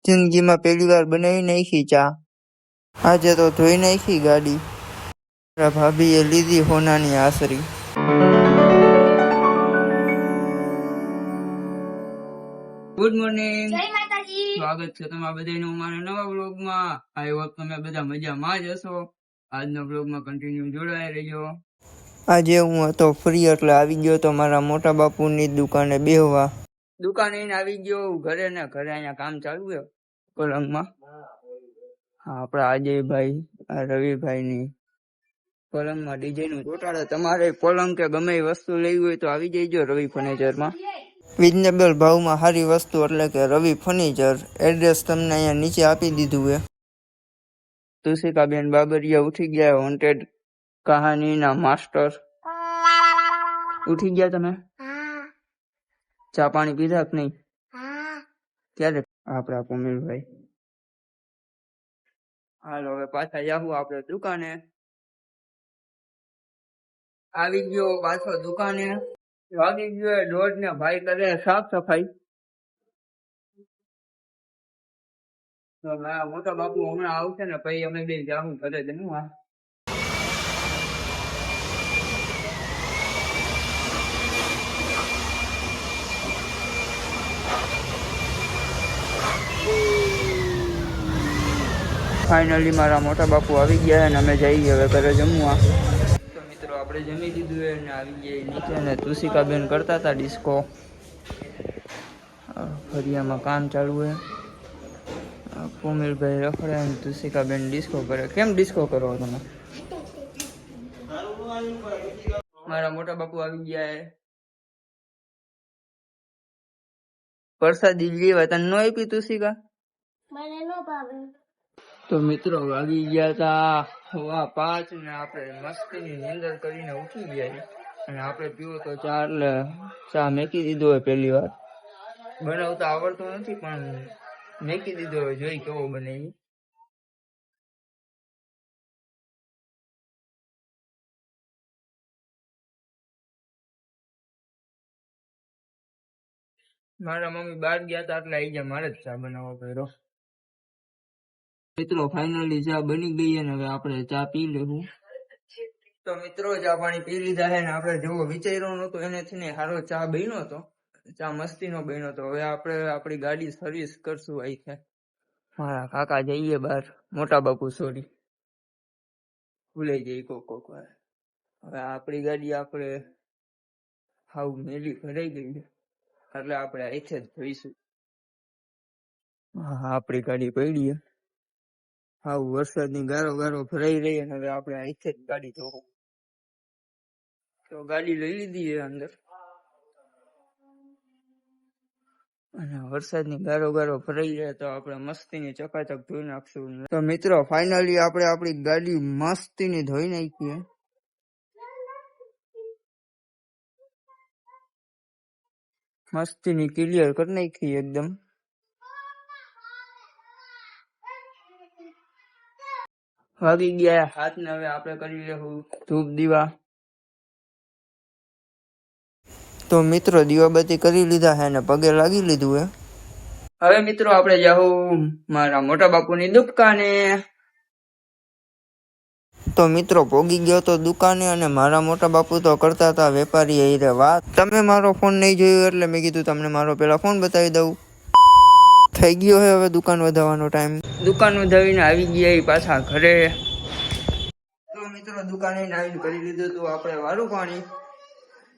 જિંદગીમાં પહેલી વાર બનાવી નાખી ચા. આજે તો ધોઈ નાખી ગાડી. મારા ભાભીએ લીધી હોનાની આશરી. ગુડ મોર્નિંગ, જય માતાજી. સ્વાગત છે તમારા બધાનું અમારા નવા વ્લોગમાં. આઈ હોપ તમે બધા મજામાં જ હશો. આજનો વ્લોગમાં કન્ટિન્યુ જોડાઈ રહેજો. આજે હું હતો ફ્રી એટલે આવી ગયો તો મારા મોટા બાપુની દુકાને બેહવા. દુકાને આવી ગયો ઘરે ને ઘરે અહીંયા કામ ચાલુ છે પલંગમાં. હા, આપણા અજયભાઈ રવિભાઈ ની પલંગમાં ડિઝાઇન ચોટાડે. તમારે પલંગ કે ગમે એ વસ્તુ લેવી હોય તો આવી જઈજો રવિ ફર્નિચરમાં. રિઝનેબલ ભાવમાં સારી વસ્તુ એટલે કે રવિ ફર્નિચર. એડ્રેસ તમને અહીંયા નીચે આપી દીધું છે. તુષિકાબેન બાબરિયા ઉઠી ગયા, વોન્ટેડ કહાનીના માસ્ટર. ઉઠી ગયા તમે? ચા પાણી પીધા કે નહીં? ક્યારે? આપણા કોમિલભાઈ. હાલો હવે પાછા જાહું આપણે દુકાને. આવી ગયો પાછો દુકાને. વાગી ગયો 1:30 ને ભાઈ કરે સાફ સફાઈ. તો મારા મોટા બાપુ હમણાં આવશે ને પછી અમે બે જાહું ઘરે જમવા. ફાઇનલી મારા મોટા બાપુ આવી ગયા અને અમે જઈએ હવે ઘરે જમવા. તો મિત્રો આપણે જમી લીધું હોય ને આવી ગયા નીચે ને તુષિકાબેન કરતા હતા ડિસ્કો. ફરિયામાં કામ ચાલુ છે. કોમિલભાઈ રખડે ને તુષિકાબેન ડિસ્કો કરે. કેમ ડિસ્કો કરો તમે? મારા મોટા બાપુ આવી ગયા હે. પ્રસાદી લેવા તને નો આપી તુષિકા? મને નો ભાવે. તો મિત્રો વાગી ગયા તા 5:15 ને આપણે મસ્તીની નીંદર કરીને ઉઠી ગયા અને આપણે પીવો તો ચા એટલે ચા મેકી દીધો હોય. પહેલી વાર બનાવતા આવડતું નથી પણ મેકી દીધો હોય. જોઈ કેવો બને. મારા મમ્મી બહાર ગયા હતા એટલે આવી ગયા, મારે જ ચા બનાવવો પડ્યો. મિત્રો ફાઇનલી ચા બની ગઈ અને હવે આપણે ચા પી લેવું. તો મિત્રો ચા પાણી પી લીધા છે ને આપણે જેવો વિચાર્યો નતો એનાથી ને સારો ચા બન્યો હતો. ચા મસ્તી નો બન્યો હતો. હવે આપણે આપણી ગાડી સર્વિસ કરશું. અહીં છે મારા કાકા જઈએ બહાર. મોટા બાપુ સોરી ભૂલાઈ જઈ કોક વાર. હવે આપણી ગાડી આપણે હાવ મેલી ભરાઈ ગઈ છે એટલે આપણે અહીંથી જ જોઈશું. હા, આપણી ગાડી પડી. હા, વરસાદની ગારો ગારો ભરાઈ રહી અને હવે આપણે અહીંથી જ ગાડી ધોવું. તો ગાડી લઈ લીધી છે અંદર અને વરસાદની ગારો ગારો ભરાઈ જાય તો આપણે મસ્તીની ચકાચક ધોઈ નાખશું. તો મિત્રો ફાઇનલી આપણે આપણી ગાડી મસ્તીની ધોઈ નાખીએ. મસ્તીની ક્લિયર કરી નાખી એકદમ. વાગી ગયા હાથ ને હવે આપણે કરી લેવું ધૂપ દીવા. તો મિત્રો દીવાબત્તી કરી લીધા હે ને પગે લાગી લીધું હે. હવે મિત્રો આપણે જાહું મારા મોટા બાપુની દુકાને. તો મિત્રો પોગી ગયો તો દુકાને અને મારા મોટા બાપુ તો કરતા હતા વેપારી એ વાત. તમે મારો ફોન નહીં જોયો એટલે મેં કીધું તમને મારો પેલા ફોન બતાવી દઉં. થઈ ગયો હે હવે દુકાન વધારવાનો ટાઈમ. દુકાન વધાવીને આવી ગયા પાછા ઘરે. તો મિત્રો દુકાને આવીને કરી લીધું તું આપણે વારું પાણી.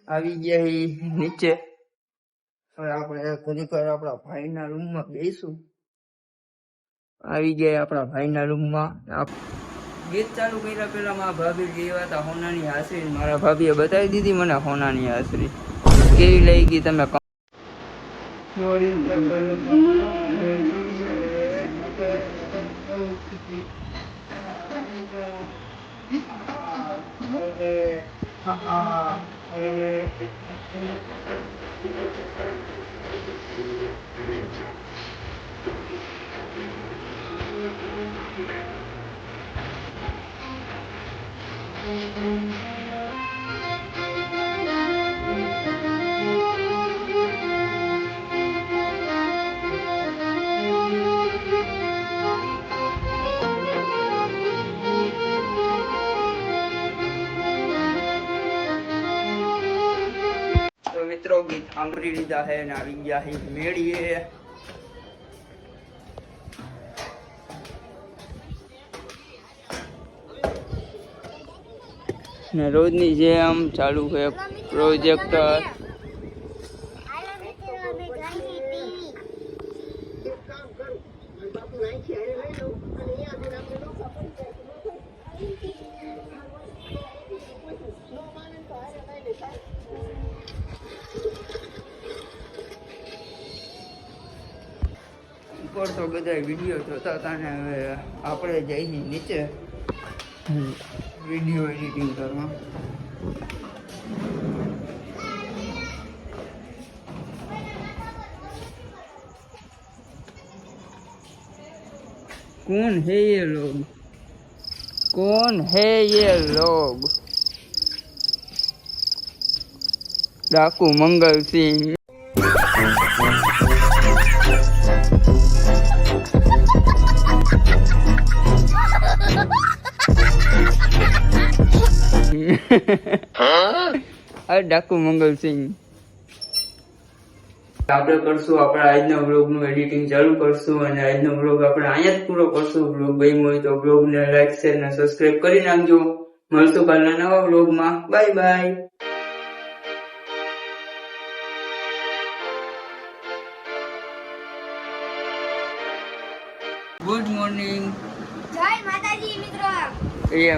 આવી ગયા નીચે. હવે આપણે ઘડીક વાર આપણા ભાઈના રૂમમાં બેસું. આવી ગયા આપણા ભાઈના રૂમમાં. ગીત ચાલુ કર્યા પેલા મારા ભાભી જેવા હતા હોનાની હાસરી. મારા ભાભીએ બતાવી દીધી મને હોનાની હાસરી કેવી લઈ ગઈ તમે. આંગળી લીધા હે ને આવી ગયા હે મેળીએ. ને રોજની જેમ ચાલુ છે પ્રોજેક્ટર. ઉપર તો બધા વિડીયો જોતા હતા ને હવે આપણે જઈએ નીચે વિડીયો એડિટિંગ કરવા. कौन है ये लोग? कौन है ये लोग? डाकू मंगल सिंह. अरे डाकू मंगल सिंह. આપણે કરશું આપણા આજના બ્લોગનું એડિટિંગ ચાલુ કરશું અને આજનો બ્લોગ આપણે અહીંયા જ પૂરો કરશું. બ્લોગ ગમ્યો હોય તો બ્લોગને લાઈક શેર અને સબસ્ક્રાઇબ કરી નાખજો. મળશું કાલના નવા બ્લોગમાં. Bye bye. Good morning. જય માતાજી મિત્રો.